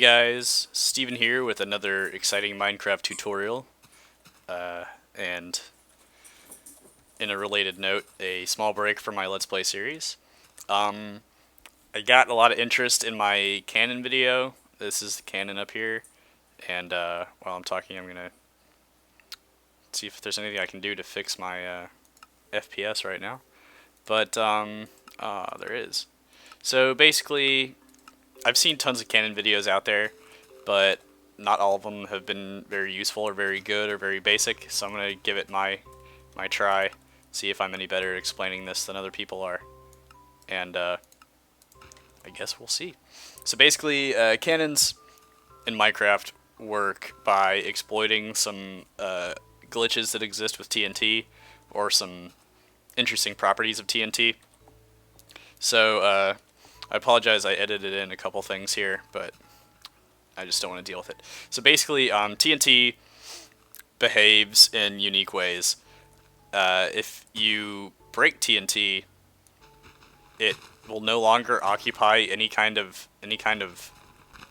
guys, Steven here with another exciting Minecraft tutorial. And in a related note, a small break from my Let's Play series. I got a lot of interest in my Canon video. This is the Canon up here. And while I'm talking, I'm going to see if there's anything I can do to fix my FPS right now. But there is. So basically, I've seen tons of Canon videos out there, but not all of them have been very useful or very good or very basic, so I'm going to give it my try, see if I'm any better at explaining this than other people are. And I guess we'll see. So basically, Canons in Minecraft work by exploiting some glitches that exist with TNT, or some interesting properties of TNT. So, I apologize, I edited in a couple things here, but I just don't want to deal with it. So basically, TNT behaves in unique ways. If you break TNT, it will no longer occupy any kind of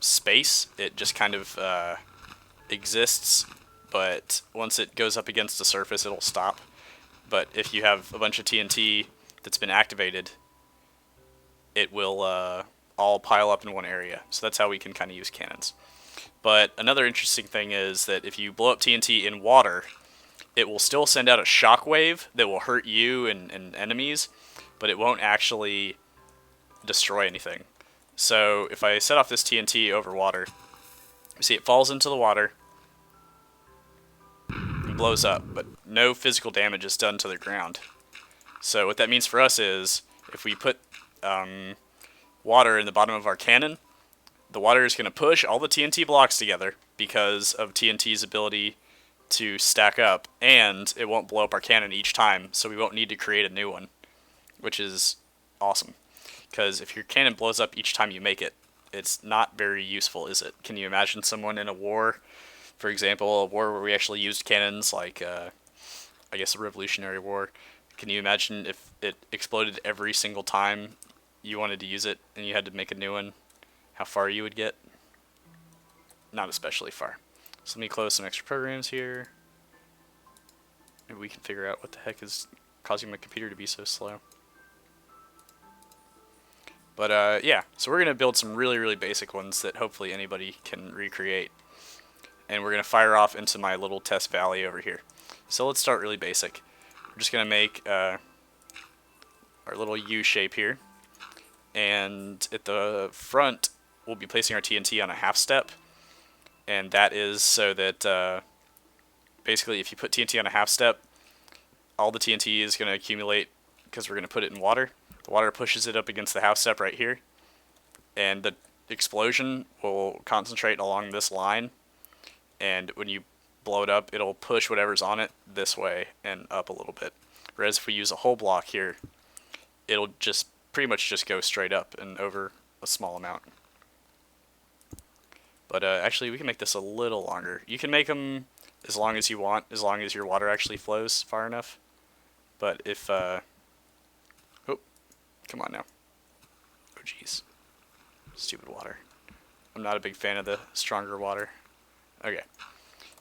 space. It just kind of exists, but once it goes up against the surface, it'll stop. But if you have a bunch of TNT that's been activated, it will all pile up in one area. So that's how we can kind of use cannons. But another interesting thing is that if you blow up TNT in water, it will still send out a shockwave that will hurt you and enemies, but it won't actually destroy anything. So if I set off this TNT over water, you see it falls into the water and blows up, but no physical damage is done to the ground. So what that means for us is, if we put water in the bottom of our cannon, the water is going to push all the TNT blocks together because of TNT's ability to stack up, and it won't blow up our cannon each time, so we won't need to create a new one, which is awesome. Because if your cannon blows up each time you make it, it's not very useful, is it? Can you imagine someone in a war, for example, a war where we actually used cannons, like, I guess, a Revolutionary War? Can you imagine if it exploded every single time you wanted to use it and you had to make a new one? How far you would get? Not especially far. So let me close some extra programs here. Maybe we can figure out what the heck is causing my computer to be so slow. But yeah, so we're going to build some really basic ones that hopefully anybody can recreate. And we're going to fire off into my little test valley over here. So let's start really basic. We're just going to make our little U shape here. And at the front, we'll be placing our TNT on a half step. And that is so that basically if you put TNT on a half step, all the TNT is going to accumulate because we're going to put it in water. The water pushes it up against the half step right here. And the explosion will concentrate along this line. And when you blow it up, it'll push whatever's on it this way and up a little bit. Whereas if we use a whole block here, it'll just pretty much just go straight up and over a small amount. But actually, we can make this a little longer. You can make them as long as you want, as long as your water actually flows far enough. But if, oh, come on now. Oh, jeez. Stupid water. I'm not a big fan of the stronger water. Okay.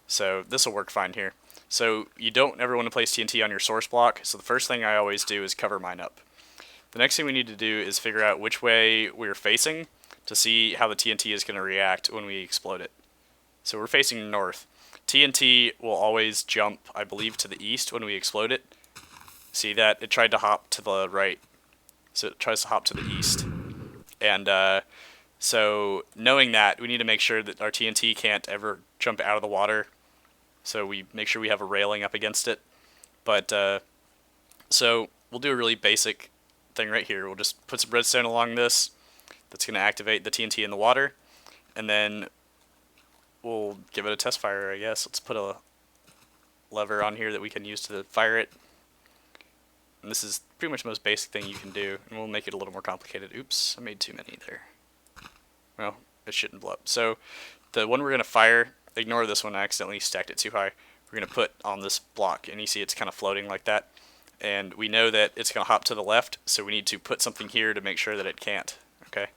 So this will work fine here. So you don't ever want to place TNT on your source block, so the first thing I always do is cover mine up. The next thing we need to do is figure out which way we're facing to see how the TNT is going to react when we explode it. So we're facing north. TNT will always jump, I believe, to the east when we explode it. See that? It tried to hop to the right. So it tries to hop to the east. And so knowing that, we need to make sure that our TNT can't ever jump out of the water. So we make sure we have a railing up against it. But so we'll do a really basic thing right here. We'll just put some redstone along this. That's going to activate the TNT in the water. And then we'll give it a test fire, I guess. Let's put a lever on here that we can use to fire it. And this is pretty much the most basic thing you can do. And we'll make it a little more complicated. Oops, I made too many there. Well, it shouldn't blow up. So the one we're going to fire, ignore this one, I accidentally stacked it too high. We're going to put on this block. And you see it's kind of floating like that. And we know that it's going to hop to the left, so we need to put something here to make sure that it can't. Okay?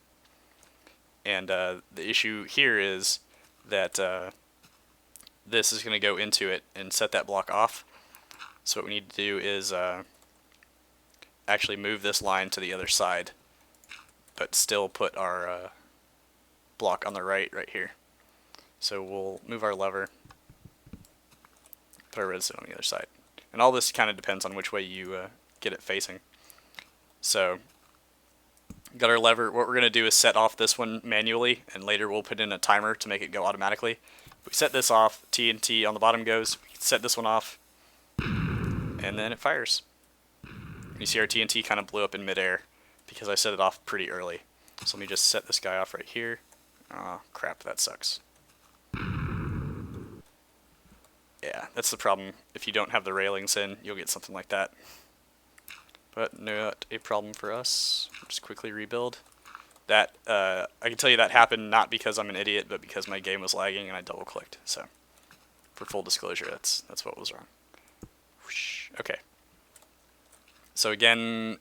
And the issue here is that this is going to go into it and set that block off. So what we need to do is actually move this line to the other side, but still put our block on the right here. So we'll move our lever, put our redstone on the other side. And all this kind of depends on which way you get it facing. So got our lever. What we're going to do is set off this one manually, and later we'll put in a timer to make it go automatically. We set this off, TNT on the bottom goes, we set this one off, and then it fires. You see our TNT kind of blew up in midair because I set it off pretty early. So let me just set this guy off right here. Oh, crap, that sucks. Yeah, that's the problem. If you don't have the railings in, you'll get something like that. But not a problem for us. Just quickly rebuild. That I can tell you that happened not because I'm an idiot, but because my game was lagging and I double clicked. So, for full disclosure, that's what was wrong. Whoosh. Okay. So again,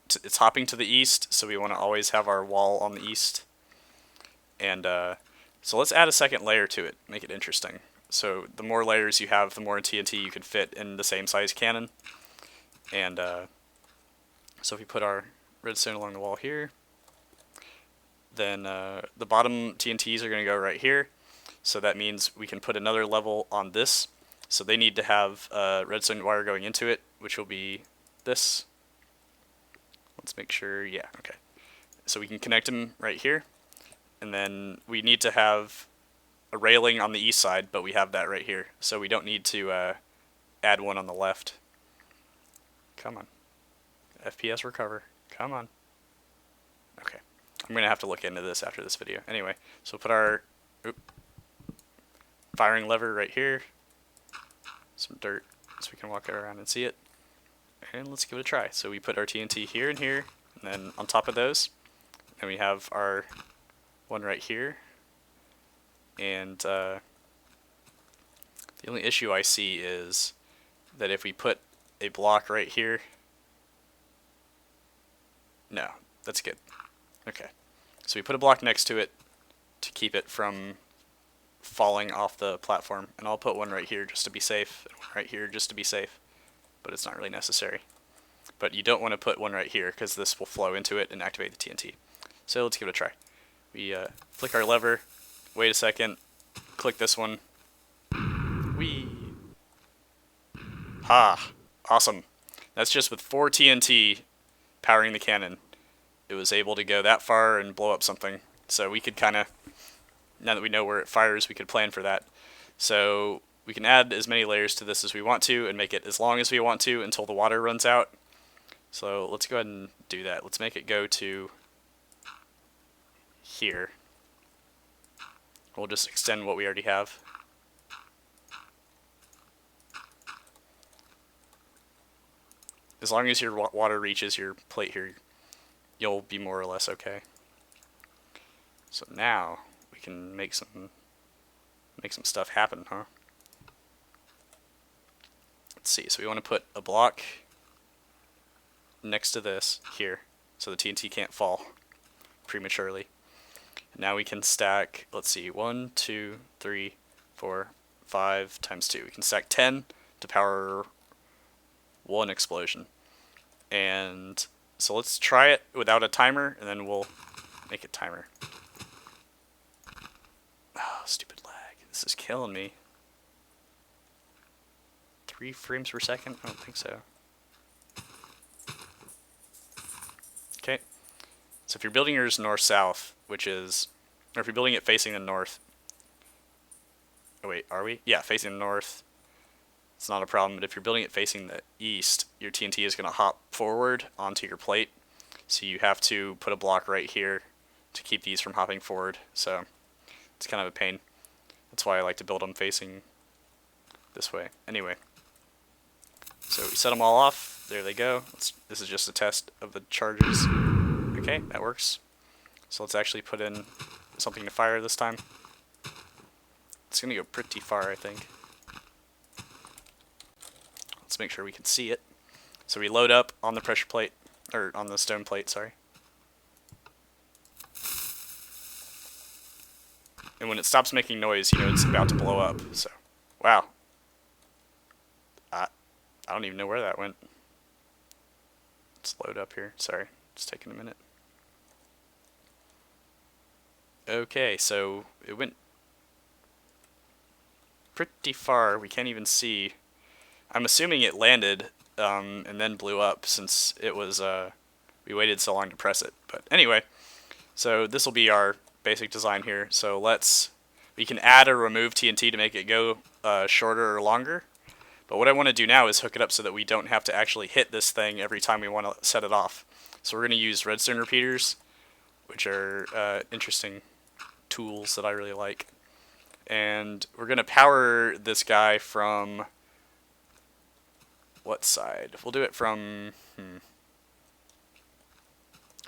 it's hopping to the east, so we want to always have our wall on the east. And so let's add a second layer to it, make it interesting. So the more layers you have, the more TNT you can fit in the same size cannon. And so if we put our redstone along the wall here, then the bottom TNTs are going to go right here. So that means we can put another level on this. So they need to have redstone wire going into it, which will be this. Let's make sure, yeah, okay. So we can connect them right here. And then we need to have a railing on the east side, but we have that right here. So we don't need to add one on the left. Come on. FPS recover. Come on. Okay. I'm going to have to look into this after this video. Anyway, so we'll put our firing lever right here. Some dirt so we can walk around and see it. And let's give it a try. So we put our TNT here and here, and then on top of those, and we have our one right here. And the only issue I see is that if we put a block right here, no, that's good. Okay, so we put a block next to it to keep it from falling off the platform, and I'll put one right here just to be safe, and one right here just to be safe, but it's not really necessary. But you don't want to put one right here because this will flow into it and activate the TNT. So let's give it a try. We flick our lever, wait a second, click this one. Whee! Ha! Awesome. That's just with 4 TNT powering the cannon. It was able to go that far and blow up something. So we could kind of, now that we know where it fires, we could plan for that. So we can add as many layers to this as we want to and make it as long as we want to until the water runs out. So let's go ahead and do that. Let's make it go to here. We'll just extend what we already have. As long as your water reaches your plate here, you'll be more or less okay. So now we can make some stuff happen, huh? Let's see. So we want to put a block next to this here, so the TNT can't fall prematurely. Now we can stack, let's see, 1, 2, 3, 4, 5 times 2. We can stack 10 to power one explosion. And so let's try it without a timer, and then we'll make a timer. Oh, stupid lag. This is killing me. 3 frames per second? I don't think so. Okay. So if you're building yours north-south, which is, or if you're building it facing the north. Oh wait, are we? Yeah, facing the north. It's not a problem, but if you're building it facing the east, your TNT is going to hop forward onto your plate. So you have to put a block right here to keep these from hopping forward. So it's kind of a pain. That's why I like to build them facing this way. Anyway, so we set them all off. There they go. This is just a test of the charges. Okay, that works. So let's actually put in something to fire this time. It's going to go pretty far, I think. Let's make sure we can see it. So we load up on the pressure plate, or on the stone plate, sorry. And when it stops making noise, you know it's about to blow up. So, wow. I don't even know where that went. Let's load up here. Sorry, it's taking a minute. Okay, so it went pretty far. We can't even see. I'm assuming it landed and then blew up since it was we waited so long to press it. But anyway, so this will be our basic design here. So we can add or remove TNT to make it go shorter or longer. But what I want to do now is hook it up so that we don't have to actually hit this thing every time we want to set it off. So we're going to use redstone repeaters, which are interesting tools that I really like. And we're going to power this guy from what side? We'll do it from...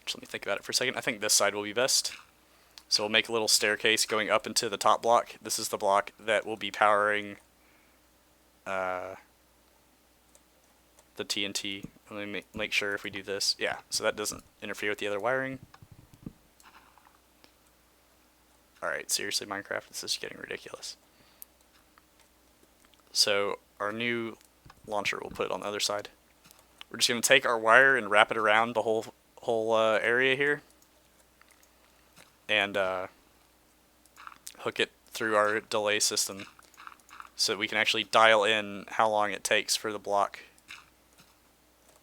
Just let me think about it for a second. I think this side will be best. So we'll make a little staircase going up into the top block. This is the block that will be powering the TNT. Let me make sure if we do this. Yeah, so that doesn't interfere with the other wiring. Alright, seriously, Minecraft, this is getting ridiculous. So our new launcher, we'll put it on the other side. We're just going to take our wire and wrap it around the whole area here. And hook it through our delay system so that we can actually dial in how long it takes for the block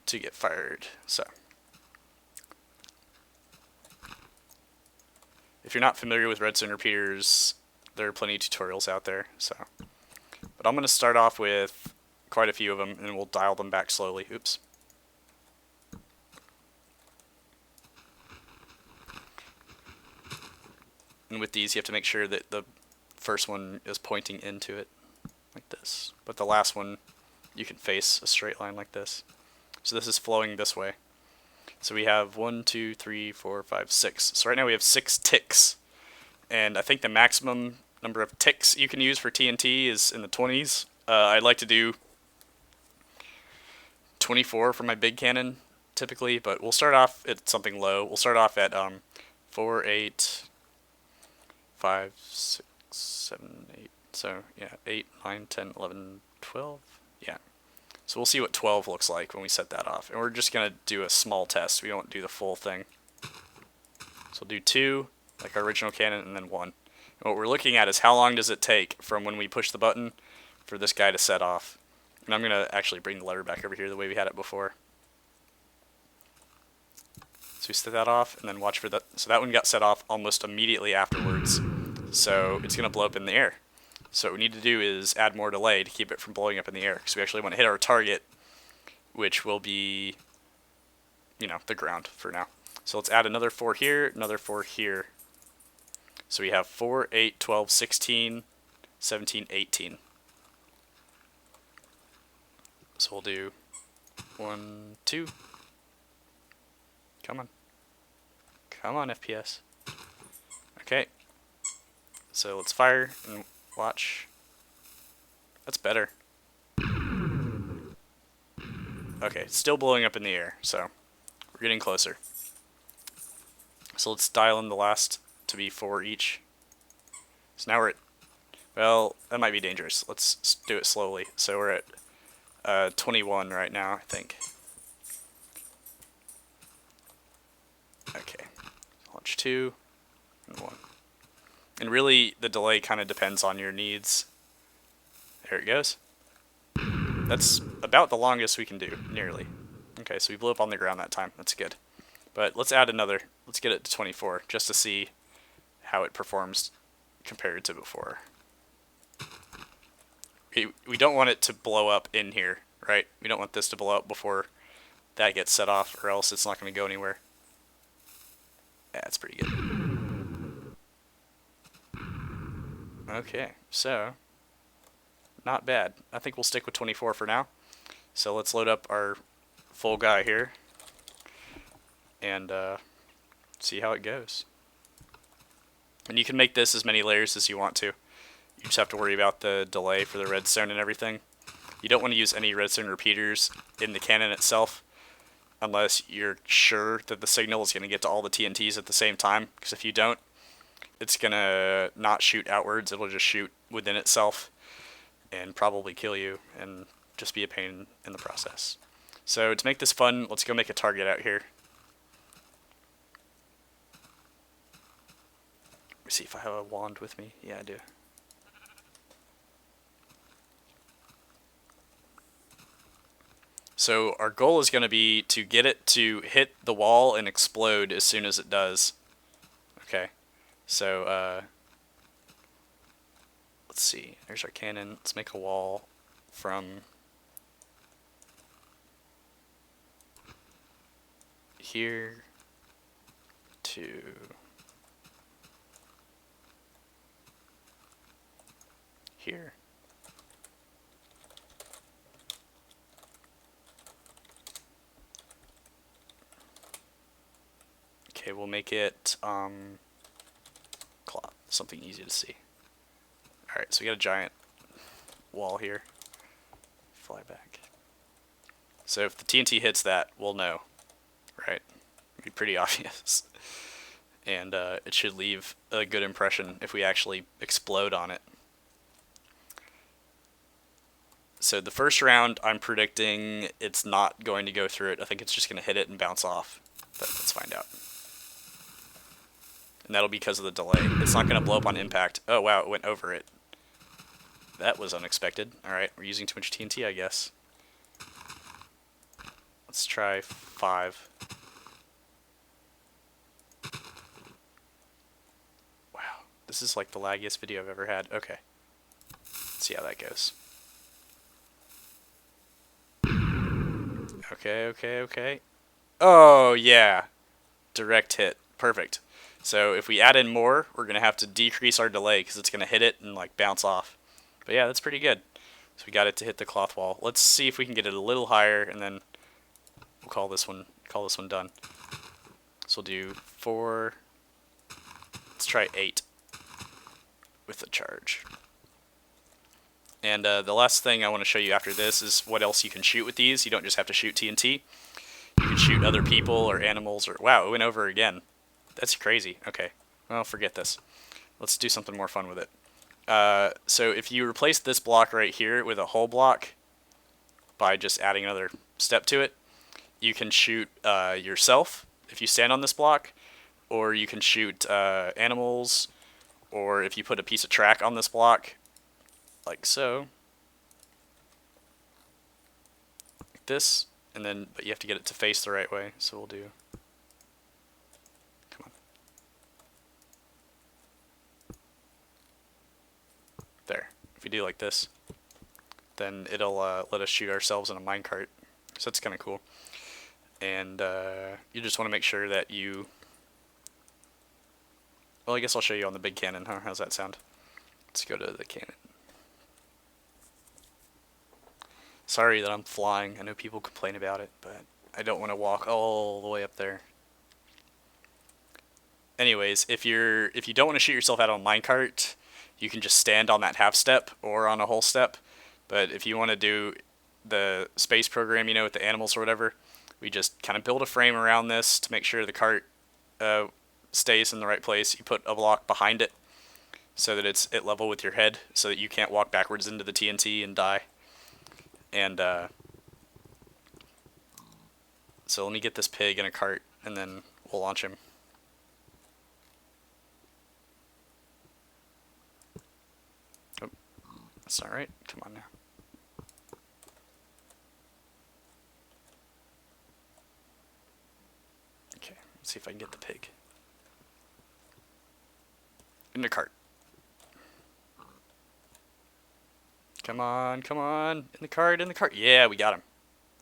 to get fired. So if you're not familiar with redstone repeaters, there are plenty of tutorials out there. So, but I'm going to start off with quite a few of them, and we'll dial them back slowly. Oops. And with these, you have to make sure that the first one is pointing into it, like this. But the last one, you can face a straight line like this. So this is flowing this way. So we have 1, 2, 3, 4, 5, 6. So right now we have 6 ticks. And I think the maximum number of ticks you can use for TNT is in the 20s. I'd like to do 24 for my big cannon, typically. But we'll start off at something low. We'll start off at 4, 8, 5, 6, 7, 8. So yeah, 8, 9, 10, 11, 12. Yeah. So we'll see what 12 looks like when we set that off. And we're just going to do a small test. We won't do the full thing. So we'll do 2, like our original cannon, and then 1. And what we're looking at is how long does it take from when we push the button for this guy to set off. And I'm going to actually bring the lever back over here the way we had it before. So we set that off, and then watch for that. So that one got set off almost immediately afterwards. So it's going to blow up in the air. So what we need to do is add more delay to keep it from blowing up in the air, because we actually want to hit our target, which will be, you know, the ground for now. So let's add another 4 here, another 4 here. So we have 4, 8, 12, 16, 17, 18. So we'll do 1, 2. Come on. Come on, FPS. Okay. So let's fire and watch. That's better. Okay, it's still blowing up in the air, so we're getting closer. So let's dial in the last to be 4 each. So now we're at, well, that might be dangerous. Let's do it slowly. So we're at 21 right now, I think. Okay, launch 2 and 1. And really, the delay kind of depends on your needs. There it goes. That's about the longest we can do, nearly. Okay, so we blew up on the ground that time. That's good. But let's add another. Let's get it to 24, just to see how it performs compared to before. We don't want it to blow up in here, right? We don't want this to blow up before that gets set off, or else it's not going to go anywhere. Yeah, that's pretty good. Okay, so not bad. I think we'll stick with 24 for now. So let's load up our full guy here and see how it goes. And you can make this as many layers as you want to. You just have to worry about the delay for the redstone and everything. You don't want to use any redstone repeaters in the cannon itself unless you're sure that the signal is going to get to all the TNTs at the same time, because if you don't, it's gonna not shoot outwards. It'll just shoot within itself and probably kill you and just be a pain in the process. So to make this fun, let's go make a target out here. Let me see if I have a wand with me. Yeah, I do. So our goal is going to be to get it to hit the wall and explode as soon as it does. Okay, so let's see. There's our cannon. Let's make a wall from here to here. Okay, we'll make it cloth, something easy to see. Alright, so we got a giant wall here. Fly back. So if the TNT hits that, we'll know, right? It'd be pretty obvious. And it should leave a good impression if we actually explode on it. So the first round, I'm predicting it's not going to go through it. I think it's just going to hit it and bounce off. But let's find out. And that'll be because of the delay. It's not going to blow up on impact. Oh, wow, it went over it. That was unexpected. Alright, we're using too much TNT, I guess. Let's try 5. Wow, this is like the laggiest video I've ever had. Okay. Let's see how that goes. Okay. Oh, yeah. Direct hit. Perfect. So if we add in more, we're going to have to decrease our delay because it's going to hit it and like bounce off. But yeah, that's pretty good. So we got it to hit the cloth wall. Let's see if we can get it a little higher, and then we'll call this one done. So we'll do 4. Let's try 8 with the charge. And the last thing I want to show you after this is what else you can shoot with these. You don't just have to shoot TNT. You can shoot other people or animals or... Wow, it went over again. That's crazy. Okay. Well, forget this. Let's do something more fun with it. So if you replace this block right here with a hull block by just adding another step to it, you can shoot yourself if you stand on this block, or you can shoot animals, or if you put a piece of track on this block, like so. Like this, and then, but you have to get it to face the right way, so we'll do... Come on. There. If we do like this, then it'll let us shoot ourselves in a minecart. So that's kind of cool. And you just want to make sure that you... Well, I guess I'll show you on the big cannon, huh? How's that sound? Let's go to the cannon. Sorry that I'm flying. I know people complain about it, but I don't want to walk all the way up there. Anyways, if you don't want to shoot yourself out on a minecart, you can just stand on that half step or on a whole step. But if you want to do the space program, you know, with the animals or whatever, we just kind of build a frame around this to make sure the cart stays in the right place. You put a block behind it so that it's at level with your head, so that you can't walk backwards into the TNT and die. And so let me get this pig in a cart, and then we'll launch him. Oh, that's not right. Come on now. Okay, let's see if I can get the pig in the cart. Come on, come on. In the cart, in the cart. Yeah, we got him.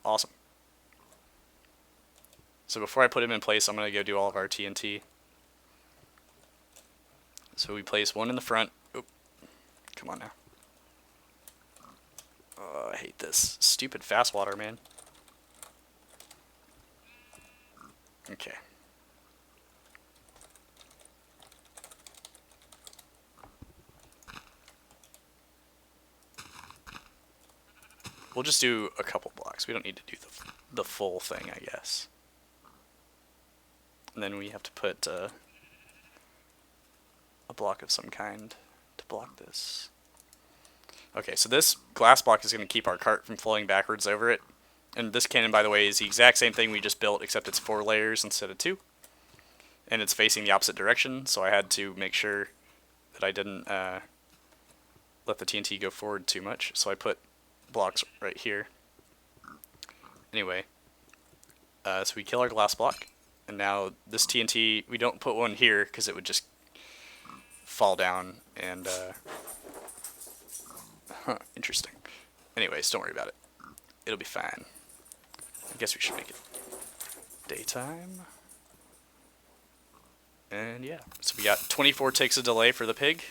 Awesome. So before I put him in place, I'm going to go do all of our TNT. So we place one in the front. Oop. Come on now. Oh, I hate this. Stupid fast water, man. Okay. We'll just do a couple blocks. We don't need to do the full thing, I guess. And then we have to put a block of some kind to block this. Okay, so this glass block is going to keep our cart from flowing backwards over it. And this cannon, by the way, is the exact same thing we just built, except it's 4 layers instead of 2. And it's facing the opposite direction, so I had to make sure that I didn't let the TNT go forward too much. So I put blocks right here. Anyway, so we kill our glass block. And now this TNT, we don't put one here because it would just fall down and... interesting. Anyways, don't worry about it. It'll be fine. I guess we should make it daytime. And yeah, so we got 24 ticks of delay for the pig.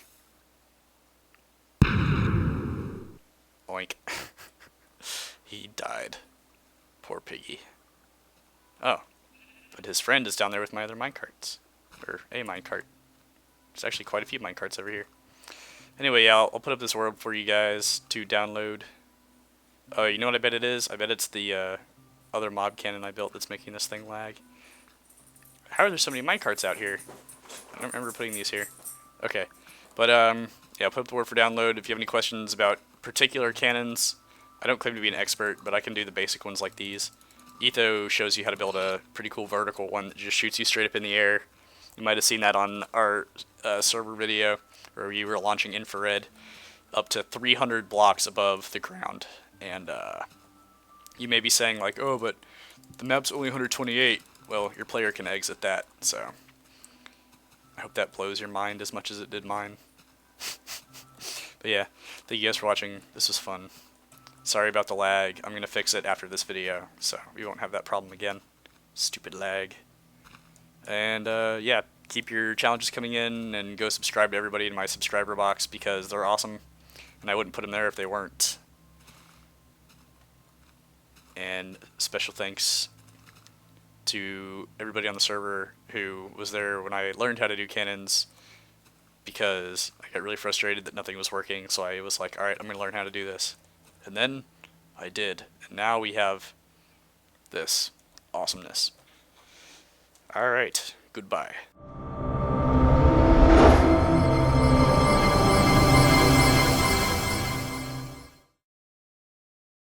Oink. He died. Poor piggy. Oh, but his friend is down there with my other minecarts. Or a minecart. There's actually quite a few minecarts over here. Anyway, yeah, I'll put up this world for you guys to download. Oh, you know what I bet it is? I bet it's the other mob cannon I built that's making this thing lag. How are there so many minecarts out here? I don't remember putting these here. Okay. But, yeah, I'll put up the word for download. If you have any questions about particular cannons, I don't claim to be an expert, but I can do the basic ones like these. Etho shows you how to build a pretty cool vertical one that just shoots you straight up in the air. You might have seen that on our server video, where we were launching infrared up to 300 blocks above the ground. And you may be saying, like, oh, but the map's only 128. Well, your player can exit that, so I hope that blows your mind as much as it did mine. But yeah, thank you guys for watching. This was fun. Sorry about the lag. I'm going to fix it after this video, so we won't have that problem again. Stupid lag. And yeah, keep your challenges coming in, and go subscribe to everybody in my subscriber box because they're awesome, and I wouldn't put them there if they weren't. And special thanks to everybody on the server who was there when I learned how to do cannons, because I got really frustrated that nothing was working, so I was like, alright, I'm going to learn how to do this. And then I did, and now we have this awesomeness. Alright, goodbye.